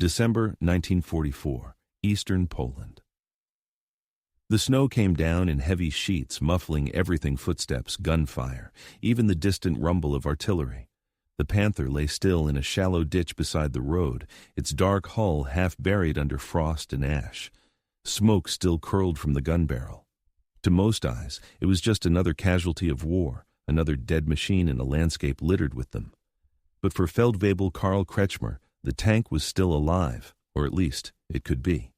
December 1944, Eastern Poland. The snow came down in heavy sheets, muffling everything: footsteps, gunfire, even the distant rumble of artillery. The Panther lay still in a shallow ditch beside the road, its dark hull half buried under frost and ash. Smoke still curled from the gun barrel. To most eyes, it was just another casualty of war, another dead machine in a landscape littered with them. But for Feldwebel Karl Kretschmer, the tank was still alive, or at least it could be.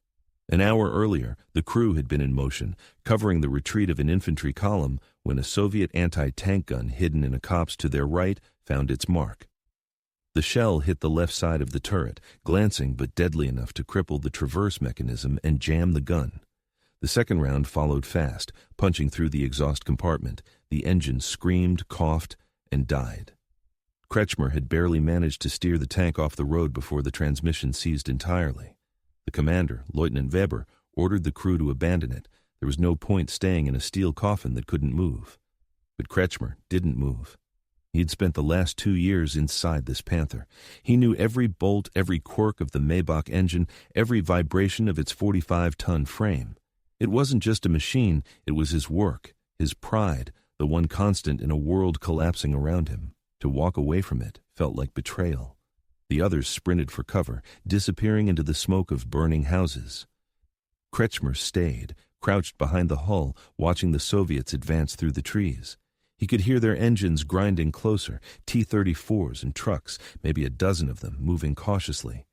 An hour earlier, the crew had been in motion, covering the retreat of an infantry column, when a Soviet anti-tank gun hidden in a copse to their right found its mark. The shell hit the left side of the turret, glancing but deadly enough to cripple the traverse mechanism and jam the gun. The second round followed fast, punching through the exhaust compartment. The engine screamed, coughed, and died. Kretschmer had barely managed to steer the tank off the road before the transmission seized entirely. The commander, Lieutenant Weber, ordered the crew to abandon it. There was no point staying in a steel coffin that couldn't move. But Kretschmer didn't move. He had spent the last 2 years inside this Panther. He knew every bolt, every quirk of the Maybach engine, every vibration of its 45-ton frame. It wasn't just a machine, it was his work, his pride, the one constant in a world collapsing around him. To walk away from it felt like betrayal. The others sprinted for cover, disappearing into the smoke of burning houses. Kretschmer stayed, crouched behind the hull, watching the Soviets advance through the trees. He could hear their engines grinding closer, T-34s and trucks, maybe a dozen of them, moving cautiously.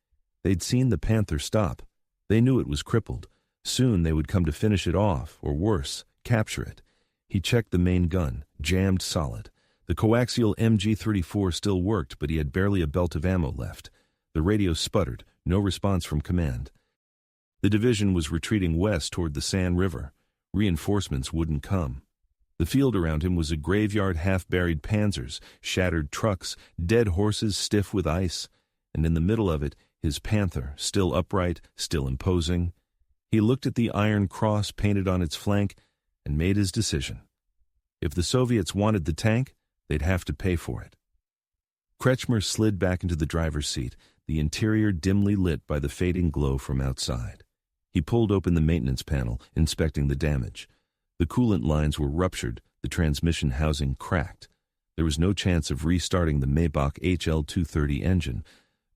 They'd seen the Panther stop. They knew it was crippled. Soon they would come to finish it off, or worse, capture it. He checked the main gun, jammed solid. The coaxial MG-34 still worked, but he had barely a belt of ammo left. The radio sputtered, no response from command. The division was retreating west toward the San River. Reinforcements wouldn't come. The field around him was a graveyard, half-buried panzers, shattered trucks, dead horses stiff with ice, and in the middle of it, his Panther, still upright, still imposing. He looked at the iron cross painted on its flank and made his decision. If the Soviets wanted the tank, they'd have to pay for it. Kretschmer slid back into the driver's seat, the interior dimly lit by the fading glow from outside. He pulled open the maintenance panel, inspecting the damage. The coolant lines were ruptured, the transmission housing cracked. There was no chance of restarting the Maybach HL-230 engine,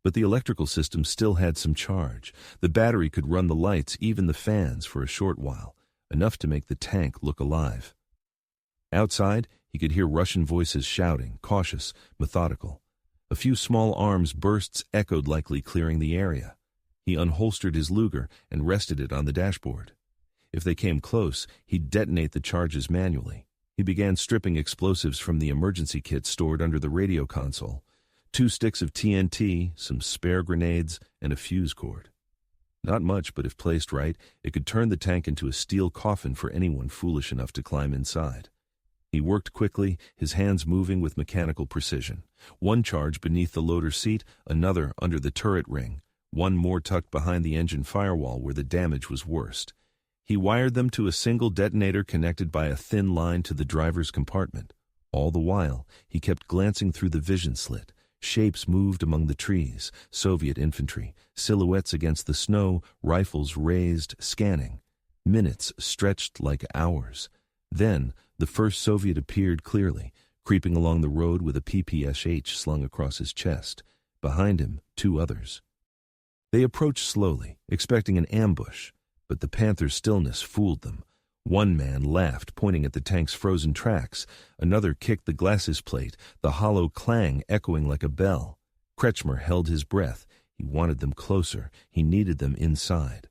but the electrical system still had some charge. The battery could run the lights, even the fans, for a short while, enough to make the tank look alive. Outside, he could hear Russian voices shouting, cautious, methodical. A few small arms bursts echoed, likely clearing the area. He unholstered his Luger and rested it on the dashboard. If they came close, he'd detonate the charges manually. He began stripping explosives from the emergency kit stored under the radio console. 2 sticks of TNT, some spare grenades, and a fuse cord. Not much, but if placed right, it could turn the tank into a steel coffin for anyone foolish enough to climb inside. He worked quickly, his hands moving with mechanical precision. 1 charge beneath the loader seat, another under the turret ring, 1 more tucked behind the engine firewall where the damage was worst. He wired them to a single detonator connected by a thin line to the driver's compartment. All the while, he kept glancing through the vision slit. Shapes moved among the trees, Soviet infantry, silhouettes against the snow, rifles raised, scanning. Minutes stretched like hours. Then, the first Soviet appeared clearly, creeping along the road with a PPSH slung across his chest. Behind him, 2 others. They approached slowly, expecting an ambush, but the Panther's stillness fooled them. 1 man laughed, pointing at the tank's frozen tracks. Another kicked the glacis plate, the hollow clang echoing like a bell. Kretschmer held his breath. He wanted them closer. He needed them inside.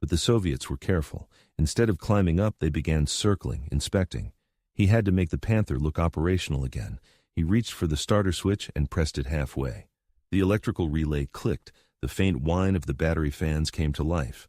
But the Soviets were careful. Instead of climbing up, they began circling, inspecting. He had to make the Panther look operational again. He reached for the starter switch and pressed it halfway. The electrical relay clicked. The faint whine of the battery fans came to life.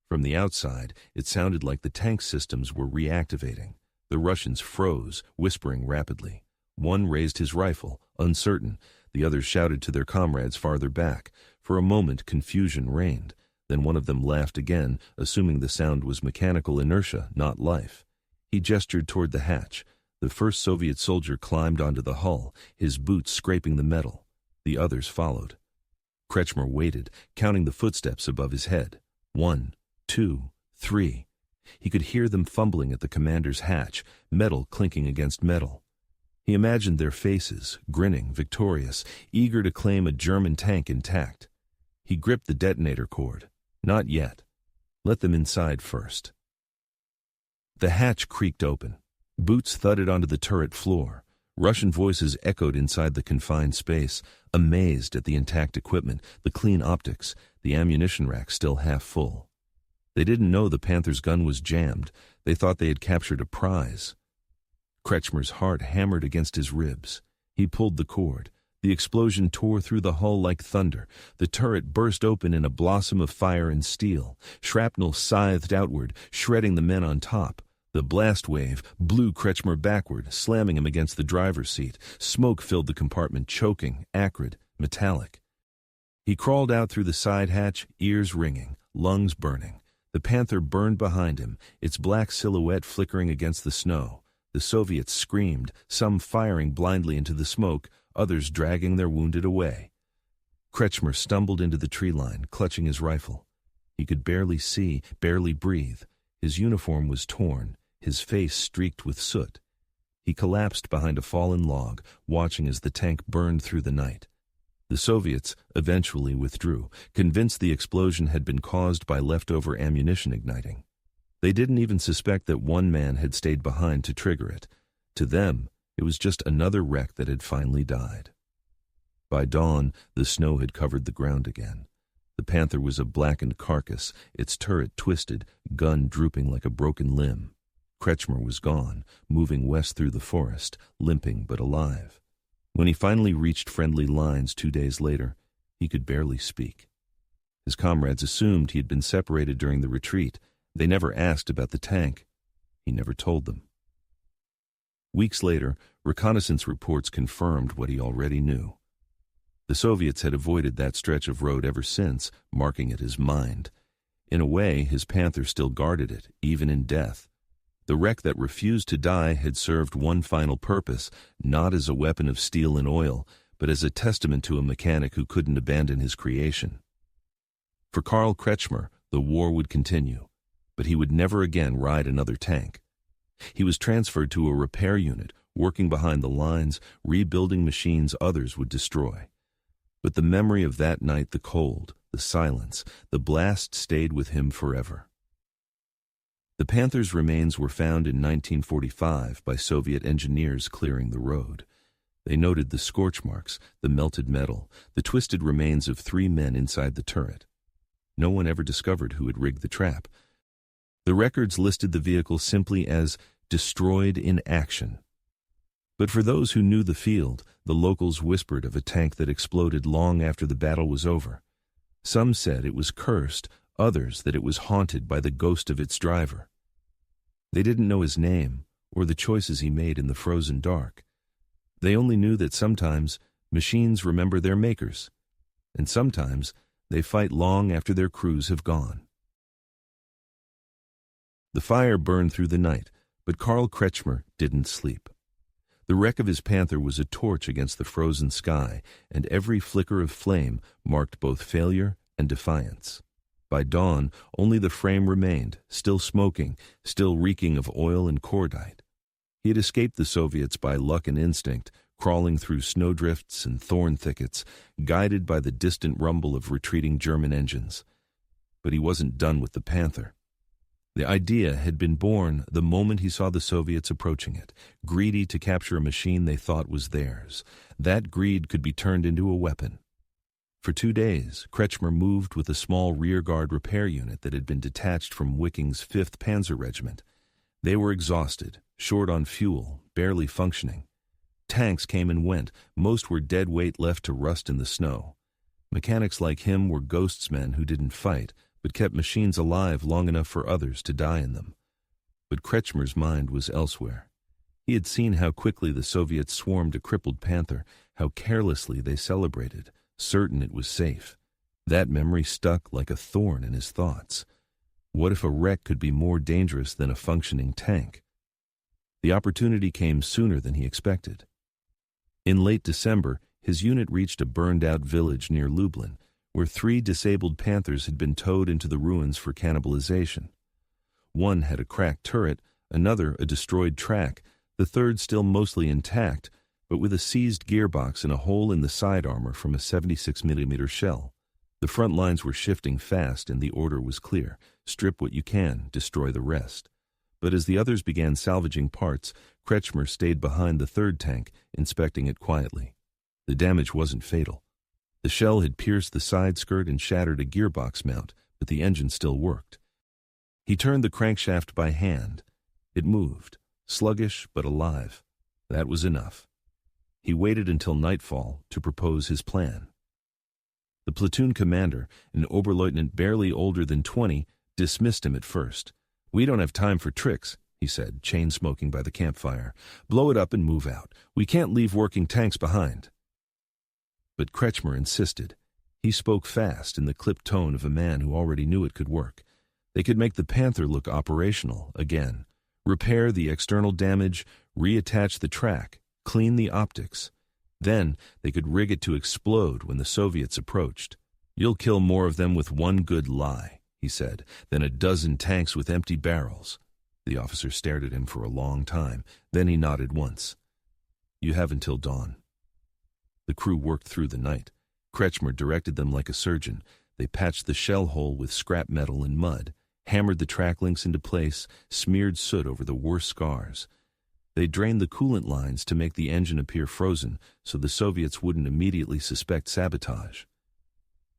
From the outside, it sounded like the tank systems were reactivating. The Russians froze, whispering rapidly. 1 raised his rifle, uncertain. The others shouted to their comrades farther back. For a moment, confusion reigned. Then one of them laughed again, assuming the sound was mechanical inertia, not life. He gestured toward the hatch. The first Soviet soldier climbed onto the hull, his boots scraping the metal. The others followed. Kretschmer waited, counting the footsteps above his head. 1, 2, 3. He could hear them fumbling at the commander's hatch, metal clinking against metal. He imagined their faces, grinning, victorious, eager to claim a German tank intact. He gripped the detonator cord. Not yet. Let them inside first. The hatch creaked open. Boots thudded onto the turret floor. Russian voices echoed inside the confined space, amazed at the intact equipment, the clean optics, the ammunition rack still half full. They didn't know the Panther's gun was jammed. They thought they had captured a prize. Kretschmer's heart hammered against his ribs. He pulled the cord. The explosion tore through the hull like thunder. The turret burst open in a blossom of fire and steel. Shrapnel scythed outward, shredding the men on top. The blast wave blew Kretschmer backward, slamming him against the driver's seat. Smoke filled the compartment, choking, acrid, metallic. He crawled out through the side hatch, ears ringing, lungs burning. The Panther burned behind him, its black silhouette flickering against the snow. The Soviets screamed, some firing blindly into the smoke, others dragging their wounded away. Kretschmer stumbled into the tree line, clutching his rifle. He could barely see, barely breathe. His uniform was torn, his face streaked with soot. He collapsed behind a fallen log, watching as the tank burned through the night. The Soviets eventually withdrew, convinced the explosion had been caused by leftover ammunition igniting. They didn't even suspect that one man had stayed behind to trigger it. To them, it was just another wreck that had finally died. By dawn, the snow had covered the ground again. The Panther was a blackened carcass, its turret twisted, gun drooping like a broken limb. Kretschmer was gone, moving west through the forest, limping but alive. When he finally reached friendly lines 2 days later, he could barely speak. His comrades assumed he had been separated during the retreat. They never asked about the tank. He never told them. Weeks later, reconnaissance reports confirmed what he already knew. The Soviets had avoided that stretch of road ever since, marking it as mined. In a way, his Panther still guarded it, even in death. The wreck that refused to die had served one final purpose, not as a weapon of steel and oil, but as a testament to a mechanic who couldn't abandon his creation. For Karl Kretschmer, the war would continue, but he would never again ride another tank. He was transferred to a repair unit, working behind the lines, rebuilding machines others would destroy. But the memory of that night, the cold, the silence, the blast stayed with him forever. The Panther's remains were found in 1945 by Soviet engineers clearing the road. They noted the scorch marks, the melted metal, the twisted remains of 3 men inside the turret. No one ever discovered who had rigged the trap. The records listed the vehicle simply as destroyed in action. But for those who knew the field, the locals whispered of a tank that exploded long after the battle was over. Some said it was cursed, others that it was haunted by the ghost of its driver. They didn't know his name or the choices he made in the frozen dark. They only knew that sometimes machines remember their makers, and sometimes they fight long after their crews have gone. The fire burned through the night, but Karl Kretschmer didn't sleep. The wreck of his Panther was a torch against the frozen sky, and every flicker of flame marked both failure and defiance. By dawn, only the frame remained, still smoking, still reeking of oil and cordite. He had escaped the Soviets by luck and instinct, crawling through snowdrifts and thorn thickets, guided by the distant rumble of retreating German engines. But he wasn't done with the Panther. The idea had been born the moment he saw the Soviets approaching it, greedy to capture a machine they thought was theirs. That greed could be turned into a weapon. For 2 days, Kretschmer moved with a small rearguard repair unit that had been detached from Wicking's 5th Panzer Regiment. They were exhausted, short on fuel, barely functioning. Tanks came and went, most were dead weight left to rust in the snow. Mechanics like him were ghosts men who didn't fight, but kept machines alive long enough for others to die in them. But Kretschmer's mind was elsewhere. He had seen how quickly the Soviets swarmed a crippled Panther, how carelessly they celebrated, certain it was safe. That memory stuck like a thorn in his thoughts. What if a wreck could be more dangerous than a functioning tank? The opportunity came sooner than he expected. In late December, his unit reached a burned-out village near Lublin, where 3 disabled Panthers had been towed into the ruins for cannibalization. One had a cracked turret, another a destroyed track, the third still mostly intact, but with a seized gearbox and a hole in the side armor from a 76mm shell. The front lines were shifting fast, and the order was clear: strip what you can, destroy the rest. But as the others began salvaging parts, Kretschmer stayed behind the third tank, inspecting it quietly. The damage wasn't fatal. The shell had pierced the side skirt and shattered a gearbox mount, but the engine still worked. He turned the crankshaft by hand. It moved, sluggish but alive. That was enough. He waited until nightfall to propose his plan. The platoon commander, an Oberleutnant barely older than 20, dismissed him at first. "We don't have time for tricks," he said, chain-smoking by the campfire. "Blow it up and move out. We can't leave working tanks behind." But Kretschmer insisted. He spoke fast, in the clipped tone of a man who already knew it could work. They could make the Panther look operational again, repair the external damage, reattach the track, clean the optics. Then they could rig it to explode when the Soviets approached. "You'll kill more of them with one good lie," he said, "than a dozen tanks with empty barrels." The officer stared at him for a long time. Then he nodded once. "You have until dawn." The crew worked through the night. Kretschmer directed them like a surgeon. They patched the shell hole with scrap metal and mud, hammered the track links into place, smeared soot over the worst scars. They drained the coolant lines to make the engine appear frozen so the Soviets wouldn't immediately suspect sabotage.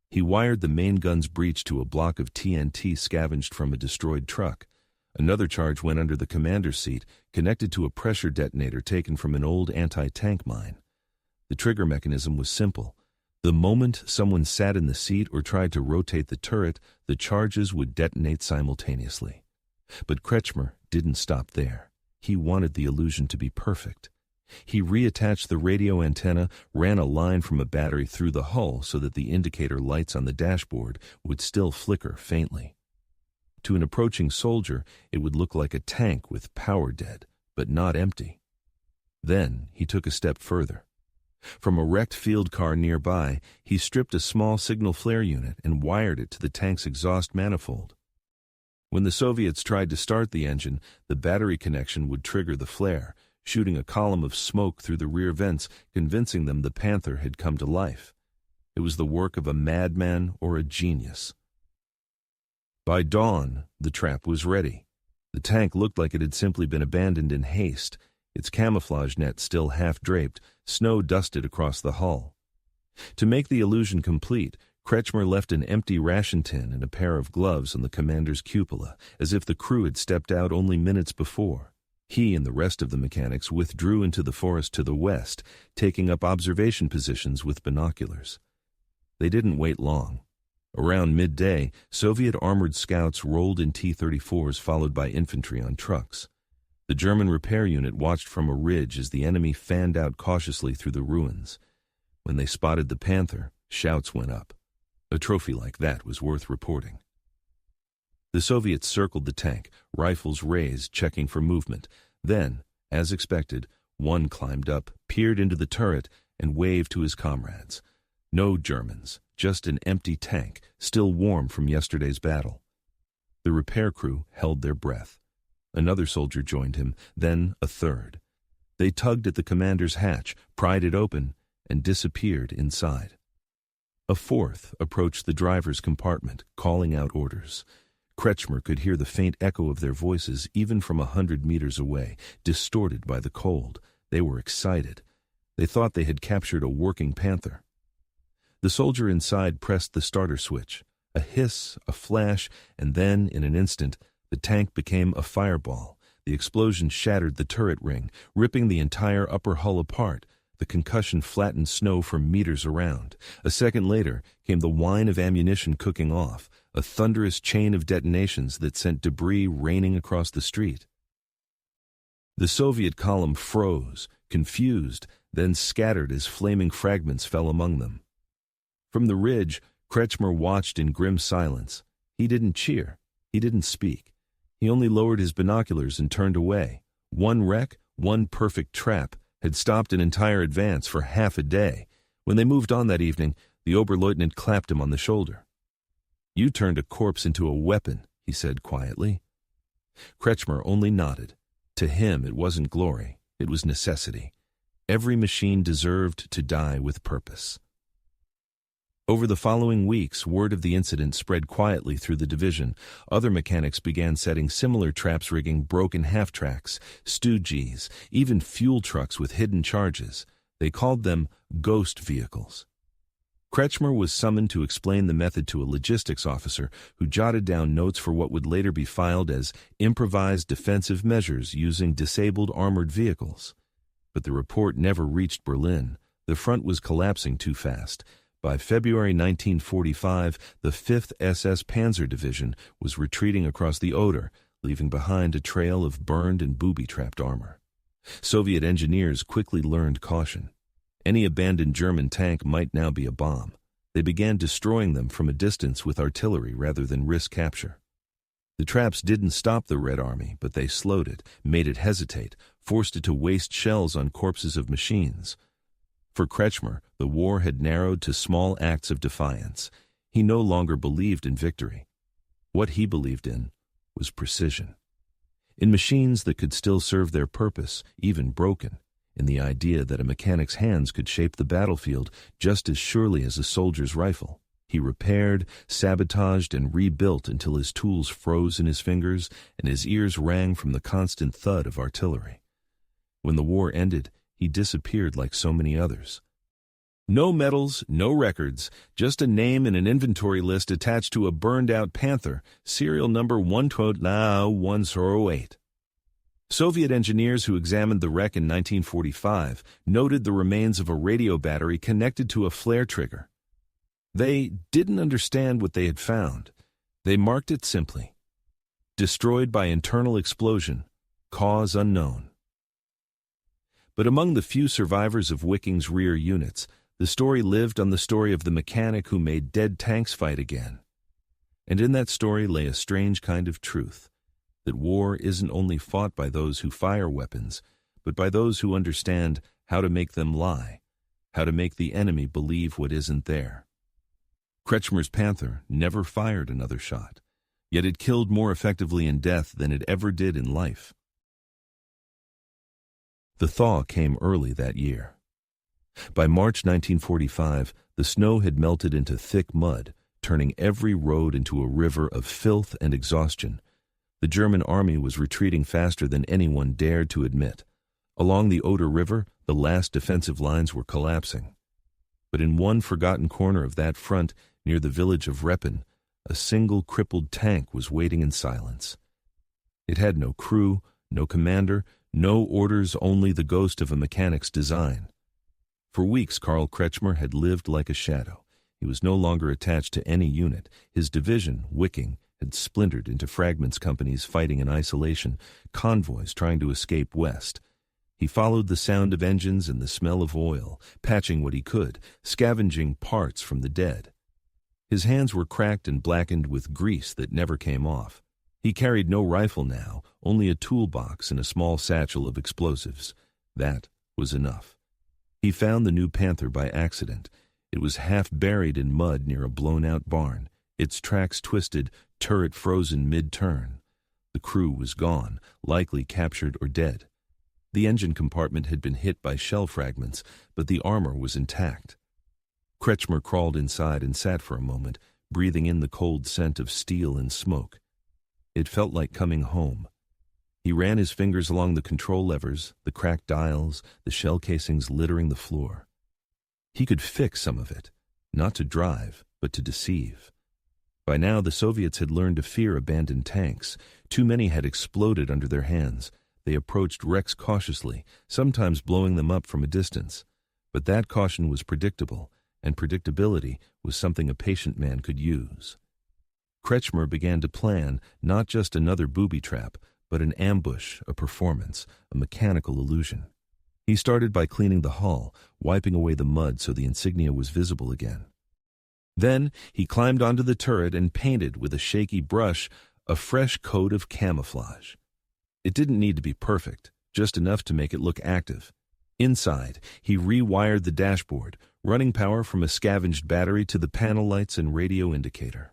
He wired the main gun's breech to a block of TNT scavenged from a destroyed truck. Another charge went under the commander's seat, connected to a pressure detonator taken from an old anti-tank mine. The trigger mechanism was simple. The moment someone sat in the seat or tried to rotate the turret, the charges would detonate simultaneously. But Kretschmer didn't stop there. He wanted the illusion to be perfect. He reattached the radio antenna, ran a line from a battery through the hull so that the indicator lights on the dashboard would still flicker faintly. To an approaching soldier, it would look like a tank with power dead, but not empty. Then he took a step further. From a wrecked field car nearby, he stripped a small signal flare unit and wired it to the tank's exhaust manifold. When the Soviets tried to start the engine, the battery connection would trigger the flare, shooting a column of smoke through the rear vents, convincing them the Panther had come to life. It was the work of a madman or a genius. By dawn, the trap was ready. The tank looked like it had simply been abandoned in haste, its camouflage net still half-draped, snow dusted across the hull. To make the illusion complete, Kretschmer left an empty ration tin and a pair of gloves on the commander's cupola, as if the crew had stepped out only minutes before. He and the rest of the mechanics withdrew into the forest to the west, taking up observation positions with binoculars. They didn't wait long. Around midday, Soviet armored scouts rolled in T-34s followed by infantry on trucks. The German repair unit watched from a ridge as the enemy fanned out cautiously through the ruins. When they spotted the Panther, shouts went up. A trophy like that was worth reporting. The Soviets circled the tank, rifles raised, checking for movement. Then, as expected, one climbed up, peered into the turret, and waved to his comrades. No Germans, just an empty tank, still warm from yesterday's battle. The repair crew held their breath. Another soldier joined him, then a third. They tugged at the commander's hatch, pried it open, and disappeared inside. A fourth approached the driver's compartment, calling out orders. Kretschmer could hear the faint echo of their voices even from 100 meters away, distorted by the cold. They were excited. They thought they had captured a working Panther. The soldier inside pressed the starter switch. A hiss, a flash, and then, in an instant, the tank became a fireball. The explosion shattered the turret ring, ripping the entire upper hull apart. The concussion flattened snow for meters around. A second later came the whine of ammunition cooking off, a thunderous chain of detonations that sent debris raining across the street. The Soviet column froze, confused, then scattered as flaming fragments fell among them. From the ridge, Kretschmer watched in grim silence. He didn't cheer. He didn't speak. He only lowered his binoculars and turned away. One wreck, one perfect trap, had stopped an entire advance for half a day. When they moved on that evening, The Oberleutnant clapped him on the shoulder. "You turned a corpse into a weapon," he said quietly. Kretschmer only nodded. To him it wasn't glory, it was necessity. Every machine deserved to die with purpose. Over the following weeks, word of the incident spread quietly through the division. Other mechanics began setting similar traps, rigging broken half-tracks, stooges, even fuel trucks with hidden charges. They called them ghost vehicles. Kretschmer was summoned to explain the method to a logistics officer who jotted down notes for what would later be filed as improvised defensive measures using disabled armored vehicles. But the report never reached Berlin. The front was collapsing too fast. By February 1945, the 5th SS Panzer Division was retreating across the Oder, leaving behind a trail of burned and booby-trapped armor. Soviet engineers quickly learned caution. Any abandoned German tank might now be a bomb. They began destroying them from a distance with artillery rather than risk capture. The traps didn't stop the Red Army, but they slowed it, made it hesitate, forced it to waste shells on corpses of machines. For Kretschmer, the war had narrowed to small acts of defiance. He no longer believed in victory. What he believed in was precision. In machines that could still serve their purpose, even broken. In the idea that a mechanic's hands could shape the battlefield just as surely as a soldier's rifle. He repaired, sabotaged, and rebuilt until his tools froze in his fingers and his ears rang from the constant thud of artillery. When the war ended, he disappeared like so many others. No medals, no records, just a name in an inventory list attached to a burned-out Panther, serial number 108. Soviet engineers who examined the wreck in 1945 noted the remains of a radio battery connected to a flare trigger. They didn't understand what they had found. They marked it simply: destroyed by internal explosion, cause unknown. But among the few survivors of Wiking's rear units, the story lived on the story of the mechanic who made dead tanks fight again. And in that story lay a strange kind of truth, that war isn't only fought by those who fire weapons, but by those who understand how to make them lie, how to make the enemy believe what isn't there. Kretschmer's Panther never fired another shot, yet it killed more effectively in death than it ever did in life. The thaw came early that year. By March 1945, the snow had melted into thick mud, turning every road into a river of filth and exhaustion. The German army was retreating faster than anyone dared to admit. Along the Oder River, the last defensive lines were collapsing. But in one forgotten corner of that front, near the village of Reppen, a single crippled tank was waiting in silence. It had no crew, no commander, no orders, only the ghost of a mechanic's design. For weeks, Karl Kretschmer had lived like a shadow. He was no longer attached to any unit. His division, Wiking, had splintered into fragments, companies fighting in isolation, convoys trying to escape west. He followed the sound of engines and the smell of oil, patching what he could, scavenging parts from the dead. His hands were cracked and blackened with grease that never came off. He carried no rifle now, only a toolbox and a small satchel of explosives. That was enough. He found the new Panther by accident. It was half buried in mud near a blown-out barn, its tracks twisted, turret frozen mid-turn. The crew was gone, likely captured or dead. The engine compartment had been hit by shell fragments, but the armor was intact. Kretschmer crawled inside and sat for a moment, breathing in the cold scent of steel and smoke. It felt like coming home. He ran his fingers along the control levers, the cracked dials, the shell casings littering the floor. He could fix some of it, not to drive, but to deceive. By now, the Soviets had learned to fear abandoned tanks. Too many had exploded under their hands. They approached wrecks cautiously, sometimes blowing them up from a distance. But that caution was predictable, and predictability was something a patient man could use. Kretschmer began to plan not just another booby trap, but an ambush, a performance, a mechanical illusion. He started by cleaning the hull, wiping away the mud so the insignia was visible again. Then he climbed onto the turret and painted with a shaky brush a fresh coat of camouflage. It didn't need to be perfect, just enough to make it look active. Inside, he rewired the dashboard, running power from a scavenged battery to the panel lights and radio indicator.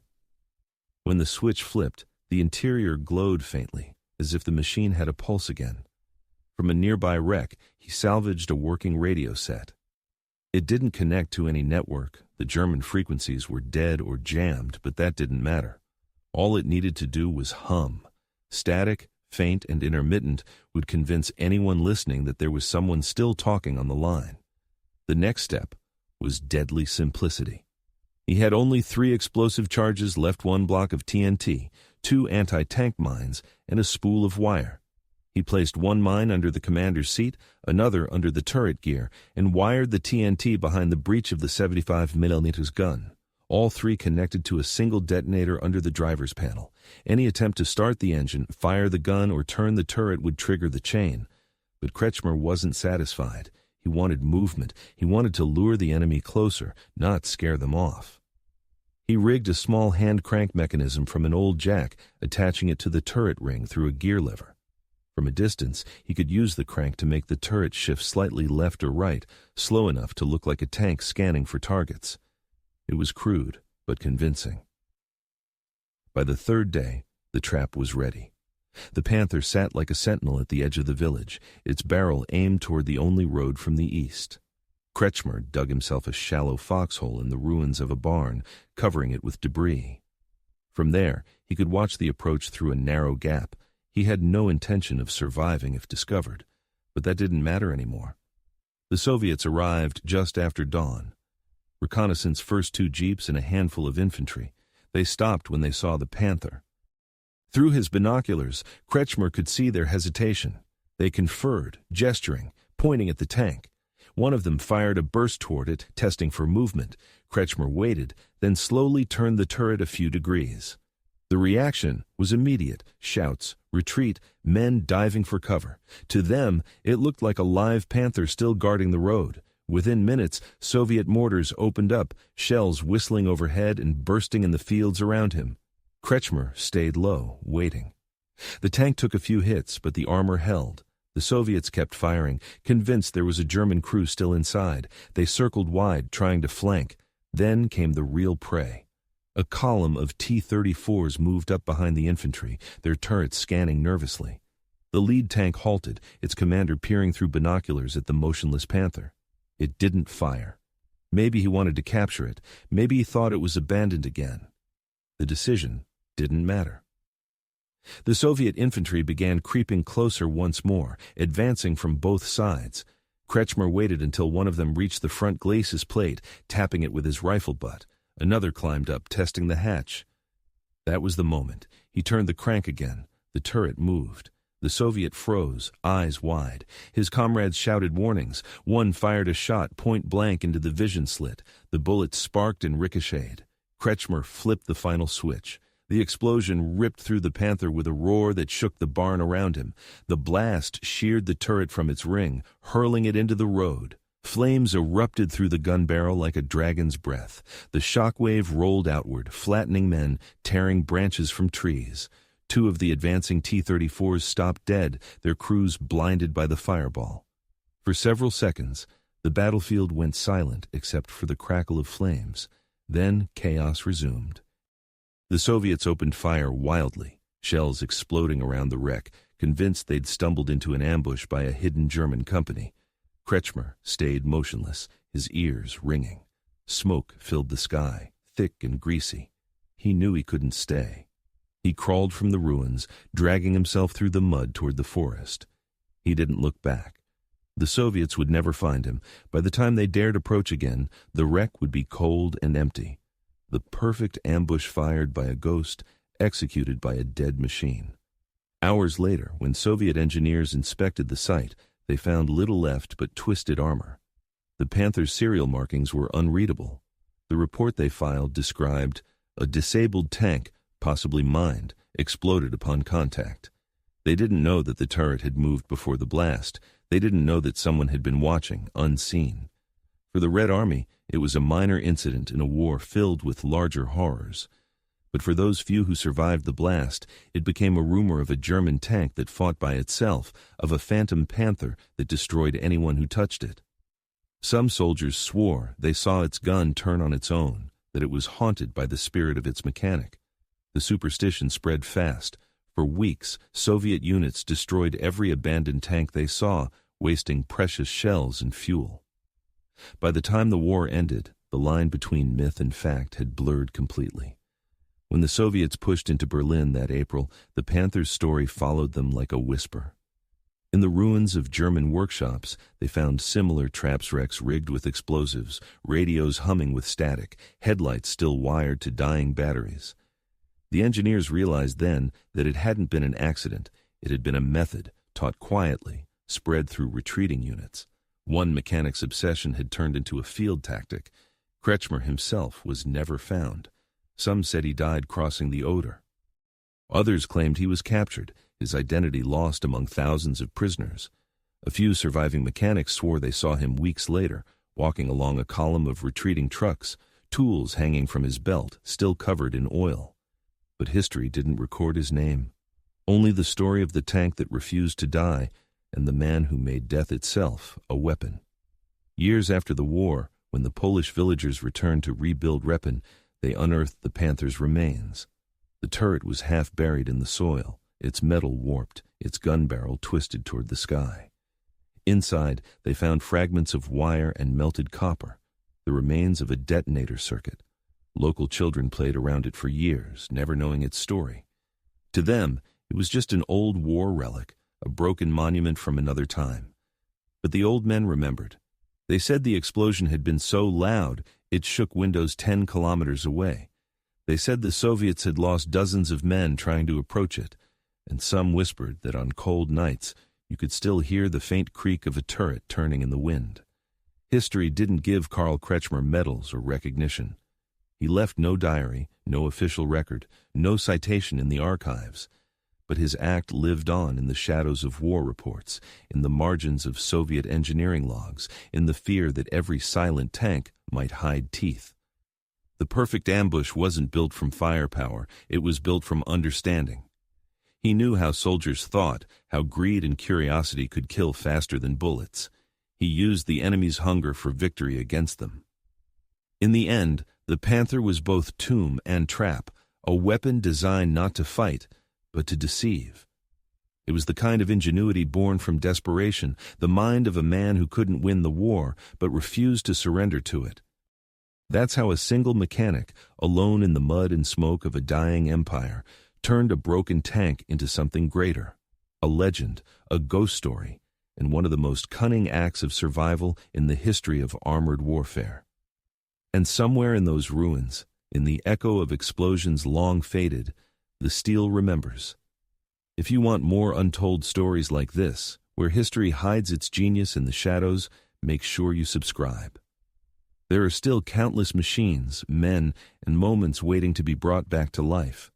When the switch flipped, the interior glowed faintly, as if the machine had a pulse again. From a nearby wreck, he salvaged a working radio set. It didn't connect to any network. The German frequencies were dead or jammed, but that didn't matter. All it needed to do was hum. Static, faint, and intermittent would convince anyone listening that there was someone still talking on the line. The next step was deadly simplicity. He had only 3 explosive charges left, 1 block of TNT, 2 anti-tank mines, and a spool of wire. He placed 1 mine under the commander's seat, another under the turret gear, and wired the TNT behind the breech of the 75mm gun. All 3 connected to a single detonator under the driver's panel. Any attempt to start the engine, fire the gun, or turn the turret would trigger the chain. But Kretschmer wasn't satisfied. He wanted movement. He wanted to lure the enemy closer, not scare them off. He rigged a small hand crank mechanism from an old jack, attaching it to the turret ring through a gear lever. From a distance, he could use the crank to make the turret shift slightly left or right, slow enough to look like a tank scanning for targets. It was crude, but convincing. By the 3rd day, the trap was ready. The Panther sat like a sentinel at the edge of the village, its barrel aimed toward the only road from the east. Kretschmer dug himself a shallow foxhole in the ruins of a barn, covering it with debris. From there, he could watch the approach through a narrow gap. He had no intention of surviving if discovered, but that didn't matter anymore. The Soviets arrived just after dawn. Reconnaissance first 2 jeeps and a handful of infantry. They stopped when they saw the Panther. Through his binoculars, Kretschmer could see their hesitation. They conferred, gesturing, pointing at the tank. One of them fired a burst toward it, testing for movement. Kretschmer waited, then slowly turned the turret a few degrees. The reaction was immediate. Shouts, retreat, men diving for cover. To them, it looked like a live Panther still guarding the road. Within minutes, Soviet mortars opened up, shells whistling overhead and bursting in the fields around him. Kretschmer stayed low, waiting. The tank took a few hits, but the armor held. The Soviets kept firing, convinced there was a German crew still inside. They circled wide, trying to flank. Then came the real prey. A column of T-34s moved up behind the infantry, their turrets scanning nervously. The lead tank halted, its commander peering through binoculars at the motionless Panther. It didn't fire. Maybe he wanted to capture it. Maybe he thought it was abandoned again. The decision didn't matter. The Soviet infantry began creeping closer once more, advancing from both sides. Kretschmer waited until one of them reached the front glacis plate, tapping it with his rifle butt. Another climbed up, testing the hatch. That was the moment. He turned the crank again. The turret moved. The Soviet froze, eyes wide. His comrades shouted warnings. One fired a shot point blank into the vision slit. The bullet sparked and ricocheted. Kretschmer flipped the final switch. The explosion ripped through the Panther with a roar that shook the barn around him. The blast sheared the turret from its ring, hurling it into the road. Flames erupted through the gun barrel like a dragon's breath. The shockwave rolled outward, flattening men, tearing branches from trees. 2 of the advancing T-34s stopped dead, their crews blinded by the fireball. For several seconds, the battlefield went silent except for the crackle of flames. Then chaos resumed. The Soviets opened fire wildly, shells exploding around the wreck, convinced they'd stumbled into an ambush by a hidden German company. Kretschmer stayed motionless, his ears ringing. Smoke filled the sky, thick and greasy. He knew he couldn't stay. He crawled from the ruins, dragging himself through the mud toward the forest. He didn't look back. The Soviets would never find him. By the time they dared approach again, the wreck would be cold and empty. The perfect ambush fired by a ghost, executed by a dead machine. Hours later, when Soviet engineers inspected the site, they found little left but twisted armor. The Panther's serial markings were unreadable. The report they filed described a disabled tank, possibly mined, exploded upon contact. They didn't know that the turret had moved before the blast. They didn't know that someone had been watching, unseen. For the Red Army, it was a minor incident in a war filled with larger horrors. But for those few who survived the blast, it became a rumor of a German tank that fought by itself, of a phantom Panther that destroyed anyone who touched it. Some soldiers swore they saw its gun turn on its own, that it was haunted by the spirit of its mechanic. The superstition spread fast. For weeks, Soviet units destroyed every abandoned tank they saw, wasting precious shells and fuel. By the time the war ended, the line between myth and fact had blurred completely. When the Soviets pushed into Berlin that April, the Panther's story followed them like a whisper. In the ruins of German workshops, they found similar traps wrecks rigged with explosives, radios humming with static, headlights still wired to dying batteries. The engineers realized then that it hadn't been an accident. It had been a method, taught quietly, spread through retreating units. One mechanic's obsession had turned into a field tactic. Kretschmer himself was never found. Some said he died crossing the Oder. Others claimed he was captured, his identity lost among thousands of prisoners. A few surviving mechanics swore they saw him weeks later, walking along a column of retreating trucks, tools hanging from his belt, still covered in oil. But history didn't record his name. Only the story of the tank that refused to die and the man who made death itself a weapon. Years after the war, when the Polish villagers returned to rebuild Repin, they unearthed the Panther's remains. The turret was half buried in the soil, its metal warped, its gun barrel twisted toward the sky. Inside, they found fragments of wire and melted copper, the remains of a detonator circuit. Local children played around it for years, never knowing its story. To them, it was just an old war relic, a broken monument from another time. But the old men remembered. They said the explosion had been so loud it shook windows 10 kilometers away. They said the Soviets had lost dozens of men trying to approach it, and some whispered that on cold nights you could still hear the faint creak of a turret turning in the wind. History didn't give Karl Kretschmer medals or recognition. He left no diary, no official record, no citation in the archives. But his act lived on in the shadows of war reports, in the margins of Soviet engineering logs, in the fear that every silent tank might hide teeth. The perfect ambush wasn't built from firepower, it was built from understanding. He knew how soldiers thought, how greed and curiosity could kill faster than bullets. He used the enemy's hunger for victory against them. In the end, the Panther was both tomb and trap, a weapon designed not to fight, but to deceive. It was the kind of ingenuity born from desperation, the mind of a man who couldn't win the war, but refused to surrender to it. That's how a single mechanic, alone in the mud and smoke of a dying empire, turned a broken tank into something greater, a legend, a ghost story, and one of the most cunning acts of survival in the history of armored warfare. And somewhere in those ruins, in the echo of explosions long faded, the steel remembers. If you want more untold stories like this, where history hides its genius in the shadows, make sure you subscribe. There are still countless machines, men, and moments waiting to be brought back to life.